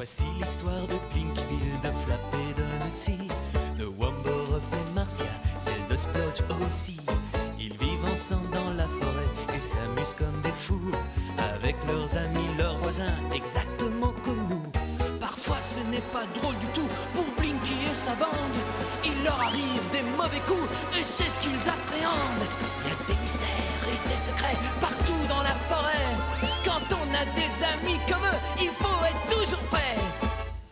Voici l'histoire de Blinky Bill, de Flap et de Nutsy, de Wombo et Marcia, celle de Splodge aussi. Ils vivent ensemble dans la forêt et s'amusent comme des fous, avec leurs amis, leurs voisins, exactement comme nous. Parfois ce n'est pas drôle du tout pour Blinky et sa bande. Il leur arrive des mauvais coups et c'est ce qu'ils appréhendent. Il y a des mystères et des secrets partout dans la forêt. Quand on a des amis comme eux, il faut être toujours prêt.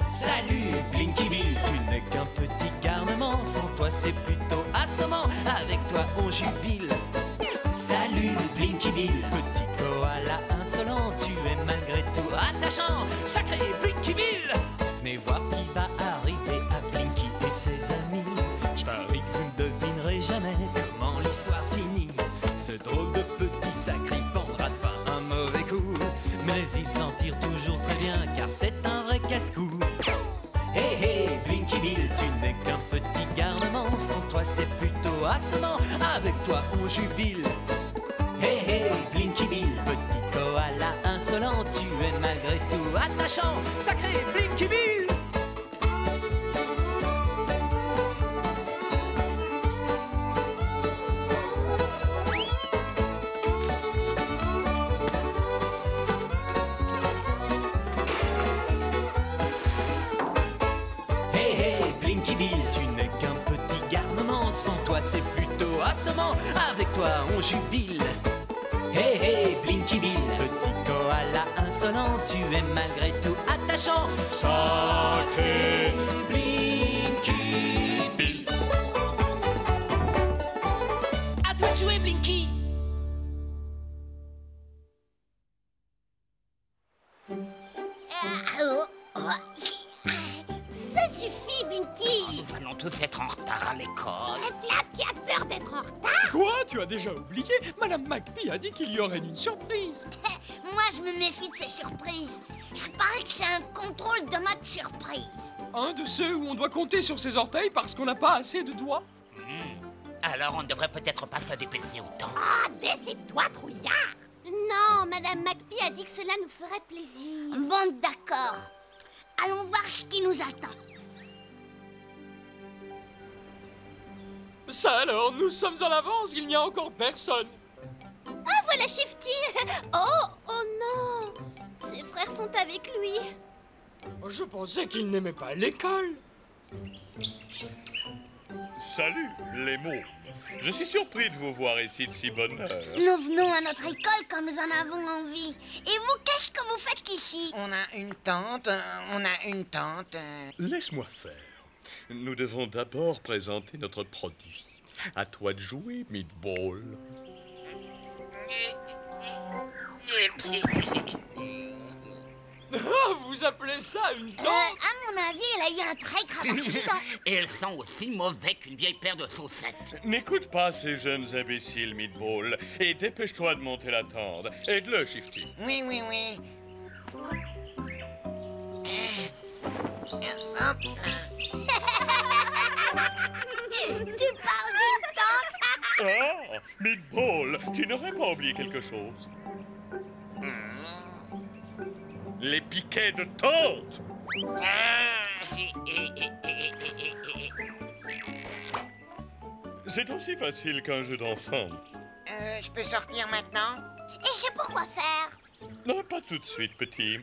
Salut Blinky Bill, tu n'es qu'un petit garnement. Sans toi c'est plutôt assommant, avec toi on jubile. Salut Blinky Bill, petit koala insolent, tu es malgré tout attachant, sacré Blinky Bill. Venez voir ce qui va arriver à Blinky et ses amis. Je parie que vous ne devinerez jamais comment l'histoire finit. Ce drôle de petit sacripant ne rate pas un mauvais coup, mais il s'en tire toujours très bien car c'est un vrai casse-cou. Hey hey Blinky Bill, tu n'es qu'un petit garnement. Sans toi c'est plutôt assommant, avec toi on jubile. Hey hey Blinky Bill, petit koala insolent, tu es malgré tout attachant, sacré Blinky Bill. Sans toi c'est plutôt assommant, avec toi on jubile. Hey hey Blinky Bill, petit koala insolent, tu es malgré tout attachant, sacré Blinky Bill. À toi de jouer Blinky. Ça suffit, Blinky. Nous allons tous être en retard à l'école. Flap qui a peur d'être en retard. Quoi? Tu as déjà oublié? Madame McPhee a dit qu'il y aurait une surprise. Moi, je me méfie de ces surprises. Je parie que c'est un contrôle de mode surprise. Un de ceux où on doit compter sur ses orteils parce qu'on n'a pas assez de doigts? Alors on ne devrait peut-être pas se dépêcher autant. Ah, décide-toi, trouillard. Non, Madame McPhee a dit que cela nous ferait plaisir. Bon, d'accord. Allons voir ce qui nous attend. Ça alors, nous sommes en avance, il n'y a encore personne. Ah, voilà Shifty. Oh non. Ses frères sont avec lui. Je pensais qu'il n'aimait pas l'école. Salut, les mots. Je suis surpris de vous voir ici de si bonne heure. Nous venons à notre école quand nous en avons envie. Et vous, qu'est-ce que vous faites ici? On a une tente. Laisse-moi faire. Nous devons d'abord présenter notre produit. À toi de jouer, Meatball. Vous appelez ça une tente? À mon avis, elle a eu un très grave accident. Et elles sont aussi mauvais qu'une vieille paire de chaussettes. N'écoute pas ces jeunes imbéciles, Meatball, et dépêche-toi de monter la tente. Aide-le, Shifty. Oui. Hop. Tu parles d'une tente? Ah, Meatball, tu n'aurais pas oublié quelque chose? Les piquets de tente. C'est aussi facile qu'un jeu d'enfant. Je peux sortir maintenant? Et je sais pourquoi faire. Non, pas tout de suite, petit.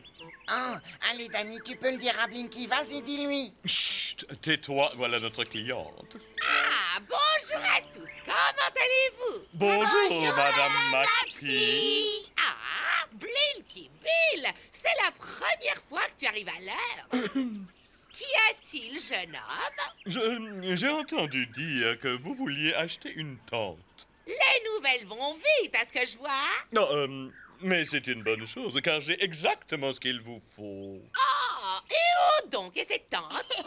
Oh, allez, Danny, tu peux le dire à Blinky. Vas-y, dis-lui. Chut, tais-toi, voilà notre cliente. Ah, bonjour à tous, comment allez-vous? Bonjour, Madame McPhee. Ah, Blinky Bill, c'est la première fois que tu arrives à l'heure. Qu'y a-t-il, jeune homme? J'ai entendu dire que vous vouliez acheter une tente. Les nouvelles vont vite, à ce que je vois. Non, mais c'est une bonne chose, car j'ai exactement ce qu'il vous faut. Oh, et où donc est cette tente?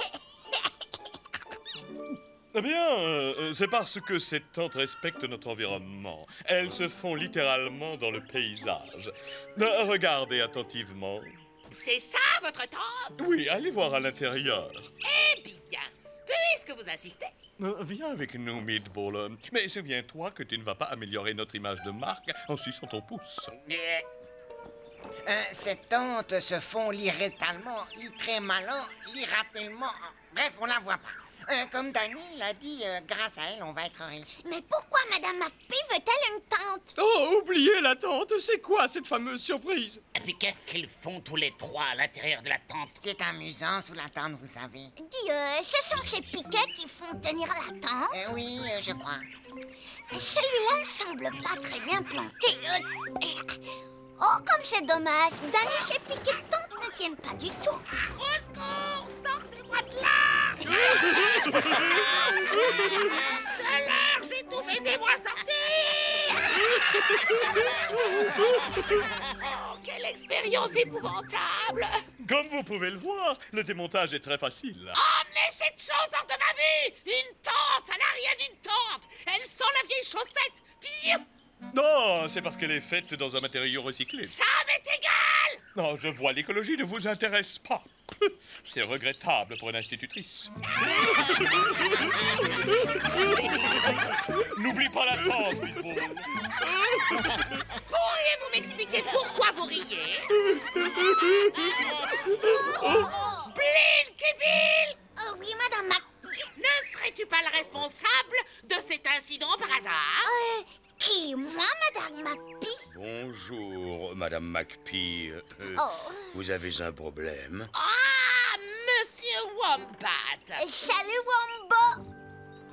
Eh bien, c'est parce que ces tentes respectent notre environnement. Elles se font littéralement dans le paysage. Regardez attentivement. C'est ça, votre tente? Oui, allez voir à l'intérieur. Eh bien, puisque vous insistez. Viens avec nous, Meatball. Mais souviens-toi que tu ne vas pas améliorer notre image de marque en suçant ton pouce. Cette tante se fond littéralement, bref, on la voit pas. Comme Danny l'a dit, grâce à elle, on va être riche. Mais pourquoi Madame McPee veut-elle une tante? Oh, oubliez la tante, c'est quoi cette fameuse surprise? Et puis qu'est-ce qu'ils font tous les trois à l'intérieur de la tente? C'est amusant sous la tente, vous savez. Dis, ce sont ces piquets qui font tenir la tente? Oui, je crois. Celui-là ne semble pas très bien planté. Oh, comme c'est dommage. Danny, ces piquets de tente ne tiennent pas du tout. Au secours, sortez-moi de là! De l'air, j'ai tout fait, aidez-moi à sortir! Oh, quelle expérience épouvantable! Comme vous pouvez le voir, le démontage est très facile. Emmenez cette chose hors de ma vie! Une tente, ça n'a rien d'une tente! Elle sent la vieille chaussette! Piou! Non, c'est parce qu'elle est faite dans un matériau recyclé. Ça m'est égal! Non, je vois, l'écologie ne vous intéresse pas. C'est regrettable pour une institutrice. N'oublie pas la tente, Meatball. Pourriez-vous m'expliquer pourquoi vous riez? Blinky Bill! Oh oui, Madame McPee. Ne serais-tu pas le responsable de cet incident par hasard? Qui, moi, Madame McPee? Bonjour, Madame McPee. Oh. Vous avez un problème? Ah, Monsieur Wombat! Salut, Wombo.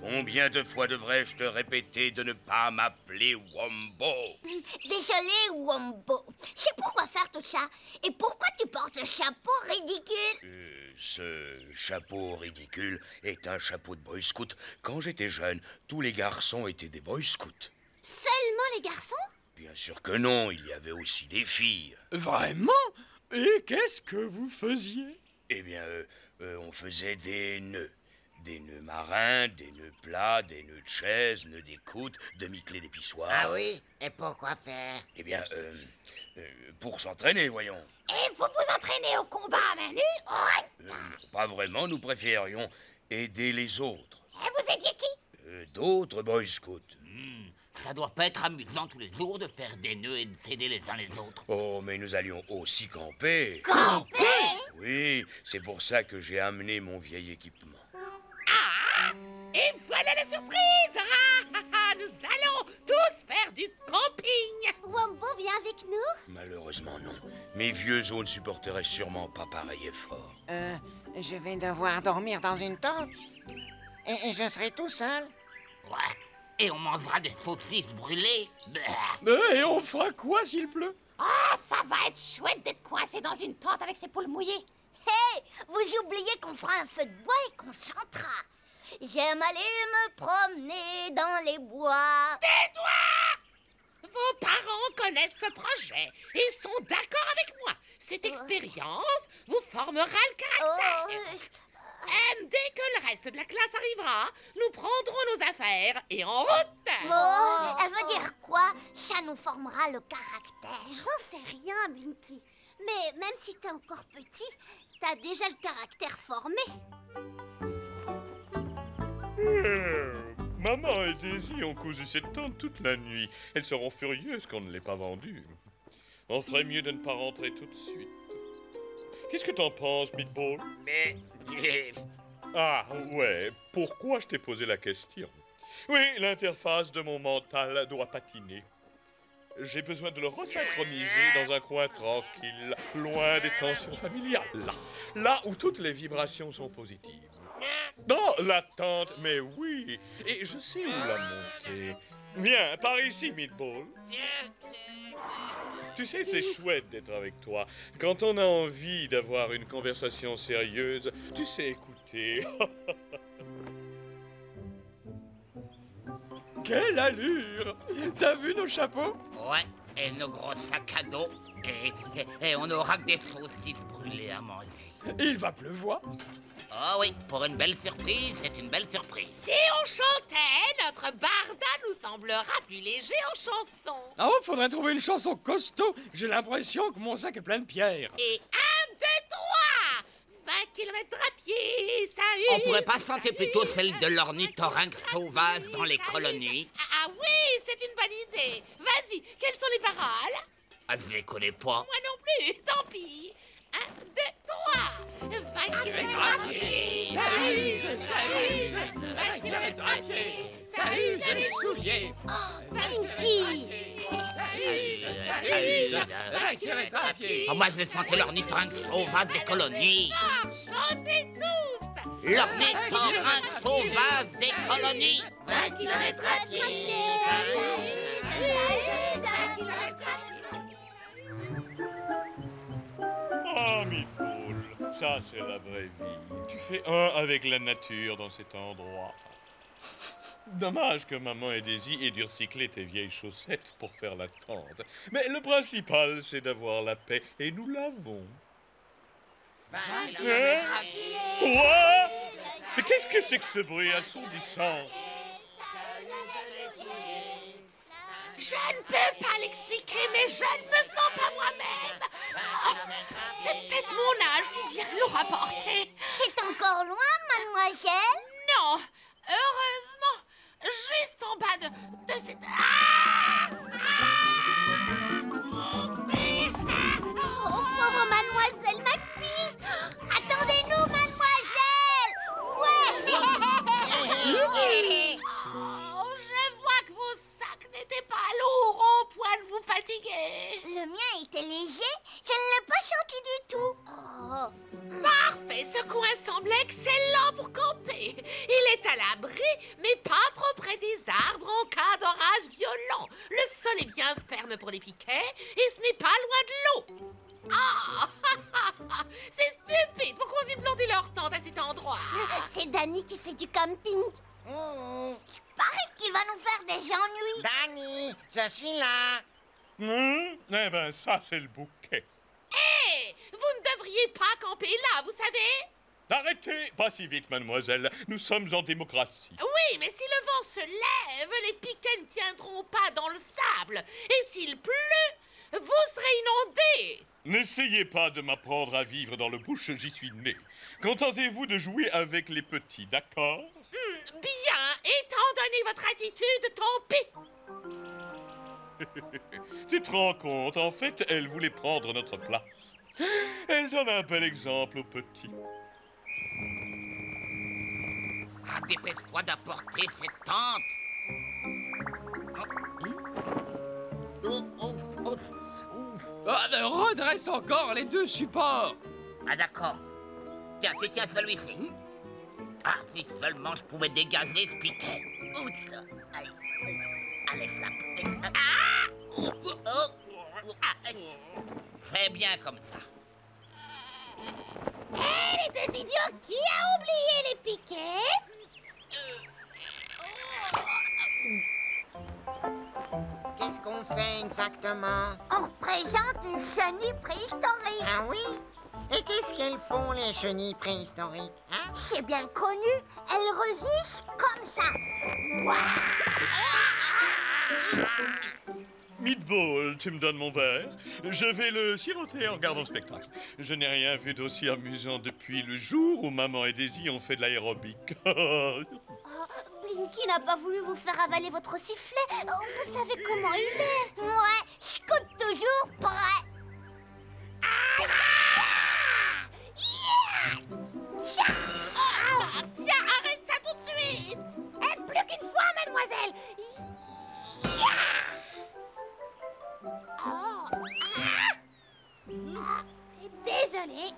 Combien de fois devrais-je te répéter de ne pas m'appeler Wombo? Désolé, Wombo. C'est pourquoi faire tout ça. Et pourquoi tu portes ce chapeau ridicule? Ce chapeau ridicule est un chapeau de Boy Scout. Quand j'étais jeune, tous les garçons étaient des Boy Scouts. Seulement les garçons? Bien sûr que non, il y avait aussi des filles. Vraiment? Et qu'est-ce que vous faisiez? Eh bien, on faisait des nœuds. Des nœuds marins, des nœuds plats, des nœuds de chaises, nœuds d'écoute, demi-clés d'épissoir. Ah oui? Et pourquoi faire? Eh bien, pour s'entraîner, voyons. Et vous vous entraînez au combat à main nue? Pas vraiment, nous préférions aider les autres. Et vous aidiez qui? D'autres Boy Scouts. Ça doit pas être amusant tous les jours de faire des nœuds et de s'aider les uns les autres. Oh, mais nous allions aussi camper. Camper? Oui, c'est pour ça que j'ai amené mon vieil équipement. Ah! Et voilà la surprise! Nous allons tous faire du camping! Wombo vient avec nous? Malheureusement, non. Mes vieux os ne supporteraient sûrement pas pareil effort. Je vais devoir dormir dans une tente? Et je serai tout seul? Ouais. Et on mangera des saucisses brûlées. Et on fera quoi s'il pleut? Ah, ça va être chouette d'être coincé dans une tente avec ses poules mouillées. Hé, vous oubliez qu'on fera un feu de bois et qu'on chantera. J'aime aller me promener dans les bois. Tais-toi! Vos parents connaissent ce projet et sont d'accord avec moi. Cette expérience vous formera le caractère. Dès que le reste de la classe arrivera, nous prendrons nos affaires et en route! Elle veut dire quoi? Ça nous formera le caractère. J'en sais rien, Blinky. Mais même si t'es encore petit, t'as déjà le caractère formé. Maman et Daisy ont cousu cette tente toute la nuit. Elles seront furieuses qu'on ne l'ait pas vendue. On ferait mieux de ne pas rentrer tout de suite. Qu'est-ce que t'en penses, Meatball? Mais... Ah, ouais. Pourquoi je t'ai posé la question? Oui, l'interface de mon mental doit patiner. J'ai besoin de le resynchroniser dans un coin tranquille, loin des tensions familiales. Là où toutes les vibrations sont positives. Dans la tente, mais oui. Et je sais où la monter. Viens, par ici, Meatball. Tu sais, c'est chouette d'être avec toi. Quand on a envie d'avoir une conversation sérieuse, tu sais écouter. Quelle allure! T'as vu nos chapeaux? Ouais, et nos gros sacs à dos. Et on aura que des saucisses brûlées à manger. Il va pleuvoir. Oh oui, pour une belle surprise, c'est une belle surprise. Si on chantait, notre barda nous semblera plus léger en chanson. Ah, faudrait trouver une chanson costaud. J'ai l'impression que mon sac est plein de pierres. Et 1, 2, 3! 20 km à pied, ça use. On pourrait pas chanter plutôt celle de l'ornithorynque sauvage dans les colonies? Ah oui, c'est une bonne idée. Vas-y, quelles sont les paroles? Ah, je les connais pas. Moi non plus, tant pis. 1, 2, 3. Va qu'il est Salut, j'ai les souliers. Pinky! Ah, moi, je sentais l'ornithorynque sauvage des colonies. Chantez tous. L'ornithorynque sauvage des colonies. 20 kilomètres à pied. Ah, Meatball, ça c'est la vraie vie. Tu fais un avec la nature dans cet endroit. Dommage que maman et Daisy aient dû recycler tes vieilles chaussettes pour faire la tente. Mais le principal, c'est d'avoir la paix, et nous l'avons. Hein? Quoi? Mais qu'est-ce que c'est que ce bruit assourdissant? Je ne peux pas l'expliquer, mais je ne me sens pas moi-même. C'est peut-être mon âge qui dit l'aura porté. C'est encore loin, mademoiselle? Non, heureusement, juste en bas de cette... Oh, pauvre mademoiselle McPhee! Attendez-nous, mademoiselle! Ouais! Oh, je vois que vos sacs n'étaient pas lourds au point de vous fatiguer. Le mien était léger, je ne l'ai pas senti du tout. Oh. Parfait, ce coin semble excellent pour camper. Il est à l'abri, mais pas trop près des arbres en cas d'orage violent. Le sol est bien ferme pour les piquets et ce n'est pas loin de l'eau. Ah! C'est stupide, pourquoi ils ont planté leur tente à cet endroit? C'est Danny qui fait du camping. Paraît qu'il va nous faire des ennuis. Danny, je suis là. Eh ben, ça c'est le bouquet. Hé! Vous ne devriez pas camper là, vous savez? Arrêtez, pas si vite, mademoiselle. Nous sommes en démocratie. Oui, mais si le vent se lève, les piquets ne tiendront pas dans le sable. Et s'il pleut, vous serez inondés. N'essayez pas de m'apprendre à vivre dans le bush, j'y suis né. Contentez-vous de jouer avec les petits, d'accord? Bien, étant donné votre attitude, tant pis. Tu te rends compte, en fait, elle voulait prendre notre place. Elle donne un bel exemple aux petits. Ah, dépêche-toi d'apporter cette tente. Ah, mais redresse encore les deux supports. Ah, d'accord. Tiens, tiens celui-ci. Ah, si seulement je pouvais dégager ce piquet. Oups. Allez, allez, flap. Fais bien comme ça. Hé, les deux idiots, qui a oublié les piquets? Qu'est-ce qu'on fait exactement? On représente une chenille préhistorique. Ah oui? Et qu'est-ce qu'elles font, les chenilles préhistoriques, hein? C'est bien connu, elles rugissent comme ça. Meatball, tu me donnes mon verre? Je vais le siroter en regardant le spectacle. Je n'ai rien vu d'aussi amusant depuis le jour où maman et Daisy ont fait de l'aérobic. Blinky n'a pas voulu vous faire avaler votre sifflet. Vous savez comment il est. Ouais, je coûte toujours prêt. Marcia, arrête ça tout de suite. Et plus qu'une fois, mademoiselle. Désolée.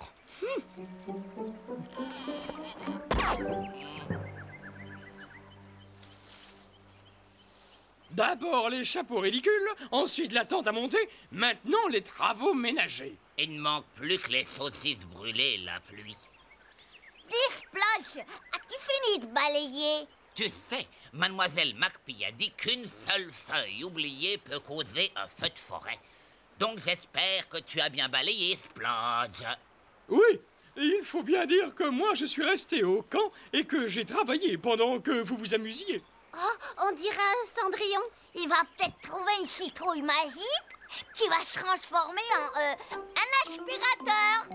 D'abord les chapeaux ridicules, ensuite la tente à monter, maintenant les travaux ménagers. Il ne manque plus que les saucisses brûlées et la pluie. Dis, Splash, as-tu fini de balayer? Tu sais, Mademoiselle McPhee a dit qu'une seule feuille oubliée peut causer un feu de forêt. Donc j'espère que tu as bien balayé, Splodge. Oui, il faut bien dire que moi je suis resté au camp et que j'ai travaillé pendant que vous vous amusiez. Oh, on dirait un Cendrillon. Il va peut-être trouver une citrouille magique qui va se transformer en un aspirateur.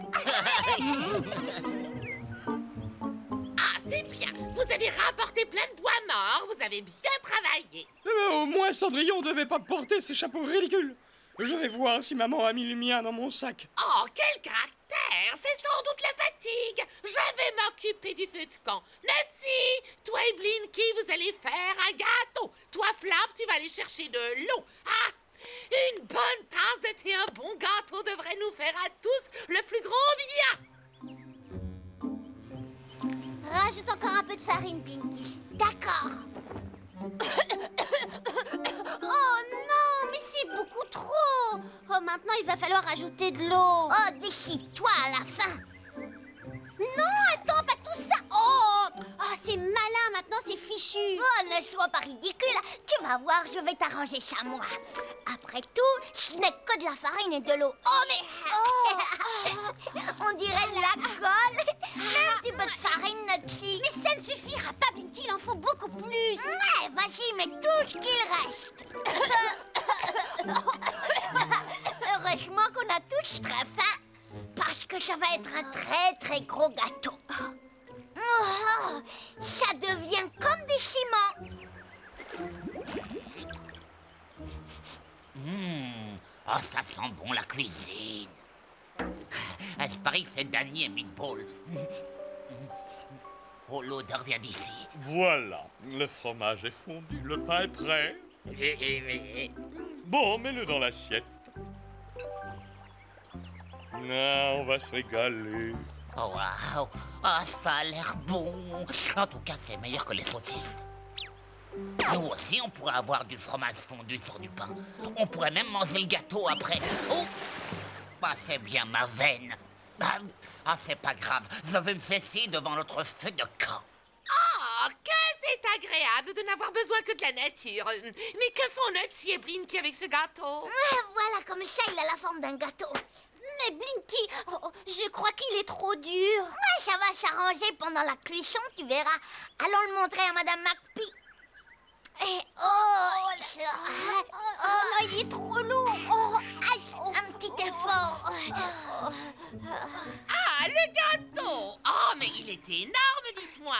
Ah, c'est bien. Vous avez rapporté plein de bois morts. Vous avez bien travaillé. Au moins Cendrillon ne devait pas porter ce chapeau ridicule. Je vais voir si maman a mis le mien dans mon sac. Oh, quel caractère! C'est sans doute la fatigue. Je vais m'occuper du feu de camp. Nutsy, toi et Blinky, vous allez faire un gâteau. Toi, Flap, tu vas aller chercher de l'eau. Ah! Une bonne tasse de thé, un bon gâteau devrait nous faire à tous le plus grand bien. Rajoute encore un peu de farine, Blinky. D'accord. Oh non, mais c'est beaucoup trop. Oh, maintenant, il va falloir ajouter de l'eau. Oh, déchire-toi à la fin. Non, attends, pas tout ça. Oh, c'est malin, maintenant, c'est fichu. Oh, ne sois pas ridicule. Tu vas voir, je vais t'arranger ça, moi. Après tout, ce n'est que de la farine et de l'eau. Oh, mais... On dirait de la colle. Mets un petit peu de farine, Nutsy. Mais ça ne suffira pas, Blinky, il en faut beaucoup plus. Ouais, vas-y, mets tout ce qu'il reste. Heureusement qu'on a tous très faim, parce que ça va être un très très gros gâteau. Oh, ça devient comme du ciment. Oh, ça sent bon la cuisine. Je parie que c'est Danny et Meatball. Oh, l'odeur vient d'ici. Voilà, le fromage est fondu, le pain est prêt. Bon, mets-le dans l'assiette. Ah, on va se régaler. Oh, waouh! Ah, ça a l'air bon. En tout cas, c'est meilleur que les saucisses. Nous aussi, on pourrait avoir du fromage fondu sur du pain. On pourrait même manger le gâteau après. Oh! Bah, c'est bien ma veine. Ah, c'est pas grave. Je vais me fesser devant notre feu de camp. Oh, que c'est agréable de n'avoir besoin que de la nature. Mais que font Nutsy et Blinky avec ce gâteau? Voilà, comme ça, il a la forme d'un gâteau. Mais Blinky, je crois qu'il est trop dur. Ouais, ça va s'arranger pendant la cuisson, tu verras. Allons le montrer à Madame McPhee. Oh non, il est trop lourd. Un petit effort. Ah, le gâteau! Oh, mais il est énorme, dites-moi.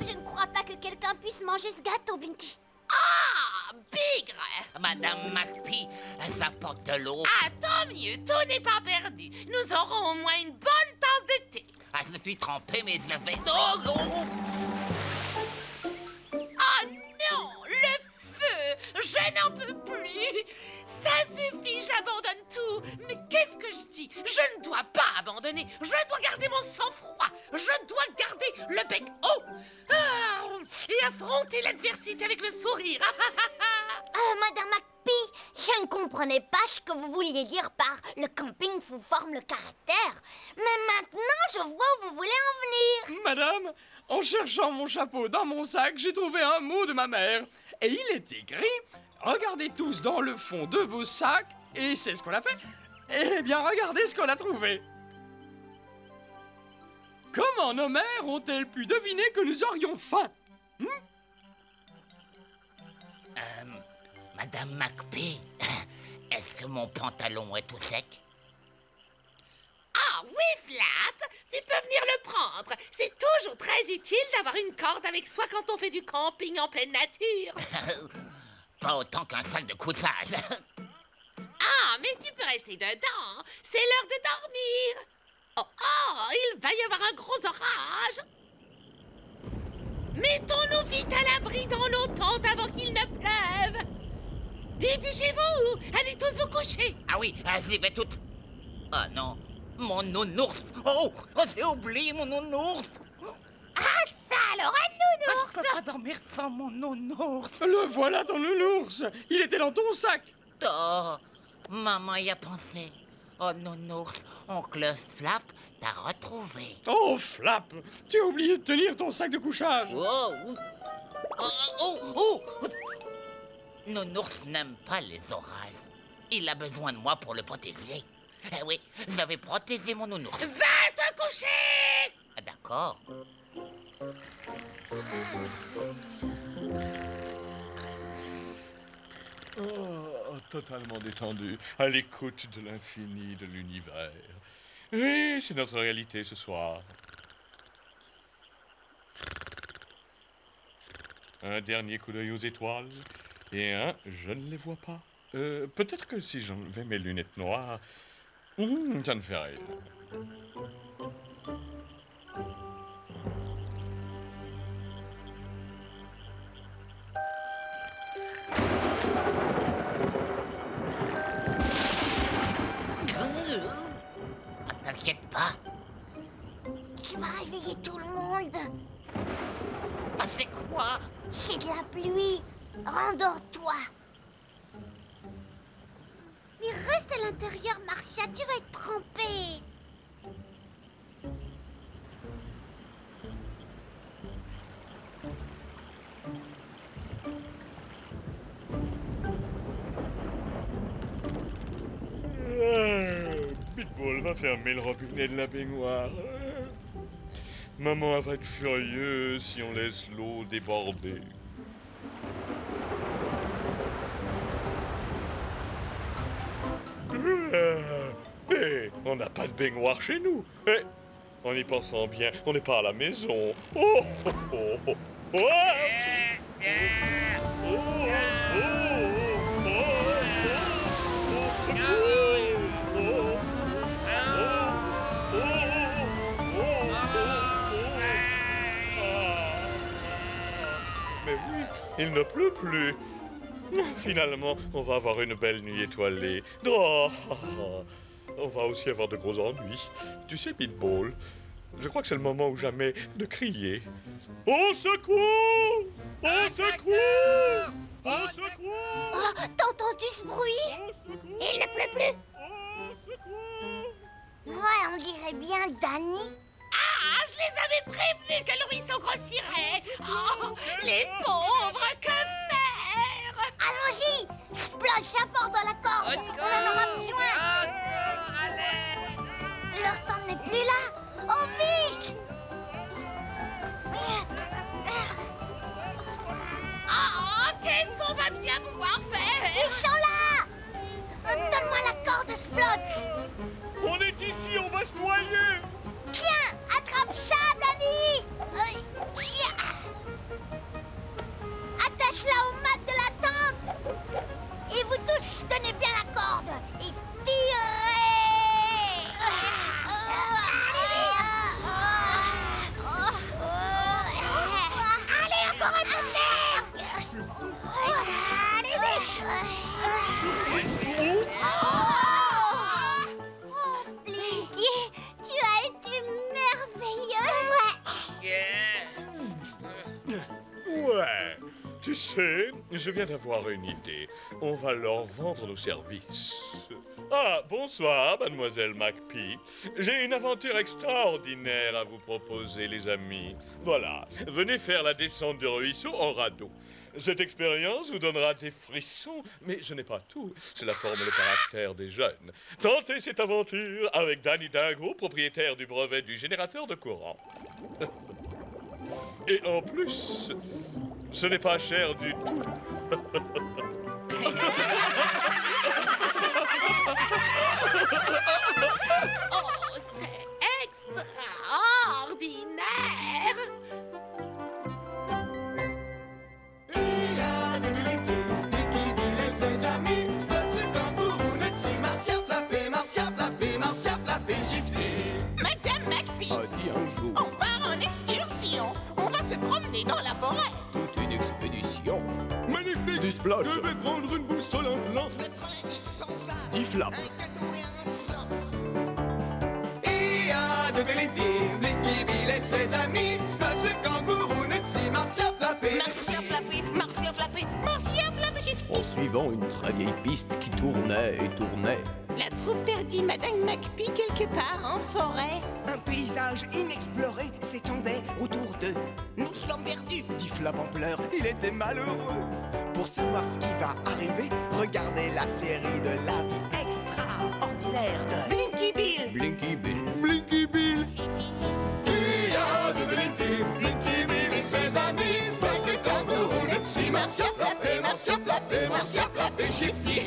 Je ne crois pas que quelqu'un puisse manger ce gâteau, Blinky. Ah, bigre! Madame McPhee, ça porte de l'eau. Ah, tant mieux, tout n'est pas perdu. Nous aurons au moins une bonne tasse de thé. Ah, je suis trempé, mais je vais... Oh, oh. Ah non, le feu! Je n'en peux plus! Ça suffit, j'abandonne tout! Mais qu'est-ce que je dis? Je ne dois pas abandonner! Je dois garder mon sang-froid! Je dois garder le bec haut! Et affronter l'adversité avec le sourire! Madame McPhee, je ne comprenais pas ce que vous vouliez dire par le camping vous forme le caractère. Mais maintenant, je vois où vous voulez en venir. Madame, en cherchant mon chapeau dans mon sac, j'ai trouvé un mot de ma mère. Et il est écrit « Regardez tous dans le fond de vos sacs » et c'est ce qu'on a fait. Eh bien, regardez ce qu'on a trouvé. Comment nos mères ont-elles pu deviner que nous aurions faim? Madame McPhee, est-ce que mon pantalon est tout sec? Ah oui, Flap, tu peux venir le prendre. C'est toujours très utile d'avoir une corde avec soi quand on fait du camping en pleine nature. Pas autant qu'un sac de couchage. Ah, mais tu peux rester dedans. C'est l'heure de dormir. Oh, il va y avoir un gros orage. Mettons-nous vite à l'abri dans nos tentes avant qu'il ne pleuve. Dépêchez-vous, allez tous vous coucher. Ah oui, j'y vais tout... Ah non, mon nounours. Oh, j'ai oublié mon nounours. Ah ça alors, un nounours! Je peux pas dormir sans mon nounours. Le voilà ton nounours. Il était dans ton sac. Oh, maman y a pensé. Oh nounours, oncle Flap t'a retrouvé. Oh, Flap, tu as oublié de tenir ton sac de couchage. Oh, oh. Nounours n'aime pas les orages. Il a besoin de moi pour le protéger. Eh oui, je vais protéger mon nounours. Va te coucher! Ah, d'accord. Oh, totalement détendu, à l'écoute de l'infini de l'univers. Oui, c'est notre réalité ce soir. Un dernier coup d'œil aux étoiles. Et je ne les vois pas. Peut-être que si j'enlevais mes lunettes noires, ça ne fait rien. T'inquiète pas. Tu vas réveiller tout le monde. Ah, c'est quoi? C'est de la pluie. Rendors-toi. Mais reste à l'intérieur, Marcia, tu vas être trempée. Pitbull va fermer le robinet de la baignoire. Maman va être furieuse si on laisse l'eau déborder. Mais on n'a pas de baignoire chez nous. En y pensant bien, on n'est pas à la maison. Oh, oh, oh, oh. Oh, mais oui, il ne pleut plus. Finalement, on va avoir une belle nuit étoilée. Oh, on va aussi avoir de gros ennuis. Tu sais, Pitbull, je crois que c'est le moment ou jamais de crier. Au secours! Au secours! Au secours! Oh, t'as entendu ce bruit? Il ne pleut plus. Au secours! Ouais, on dirait bien Danny. Ah, je les avais prévenus que le ruisseau grossirait. Oh, les pauvres, que faire? Allons-y. Splash apporte dans la corde. On en aura besoin. Leur temps n'est plus là. Oh, vite. Ah, qu'est-ce qu'on va bien pouvoir faire? Ils sont là. Donne-moi la corde, Splotch. On est ici, on va se noyer! Tiens, attrape ça, Danny. Tiens. Attache-la au mat de la tente. Et vous tous, tenez bien la corde. Et tirez. Allez, encore un peu de l'air. Blinky, tu as été merveilleux. Ouais, tu sais, je viens d'avoir une idée. On va leur vendre nos services. Ah, bonsoir, mademoiselle McPee. J'ai une aventure extraordinaire à vous proposer, les amis. Voilà, venez faire la descente du ruisseau en radeau. Cette expérience vous donnera des frissons, mais ce n'est pas tout. Cela forme le caractère des jeunes. Tentez cette aventure avec Danny Dingo, propriétaire du brevet du générateur de courant. Et en plus, ce n'est pas cher du tout. Oh, c'est extraordinaire! Il y a des qui vivent et ses amis. Spot le kangourou, Nutty, Marcia flappé, Shifty. Madame McPee, A dit un jour, on part en excursion. On va se promener dans la forêt. toute une expédition. Magnifique. Du splash, Je vais prendre une boussole en blanc. Difflap, Il y a de Blinky Bill et ses amis. Spot le kangourou, Nutty, Marcia flappé, Shifty. en suivant une très vieille piste qui tournait et tournait. La troupe perdit Madame McPee quelque part en forêt. Un paysage inexploré s'étendait autour d'eux. Nous sommes perdus. Difflap en pleurs, il était malheureux. Pour savoir ce qui va arriver, regardez la série de la vie extraordinaire de Blinky Bill. Blinky Bill, Blinky Bill. Il y a de Blinky Bill et ses amis. Spot le kangourou, Nutty, Marcia flappé, Shifty.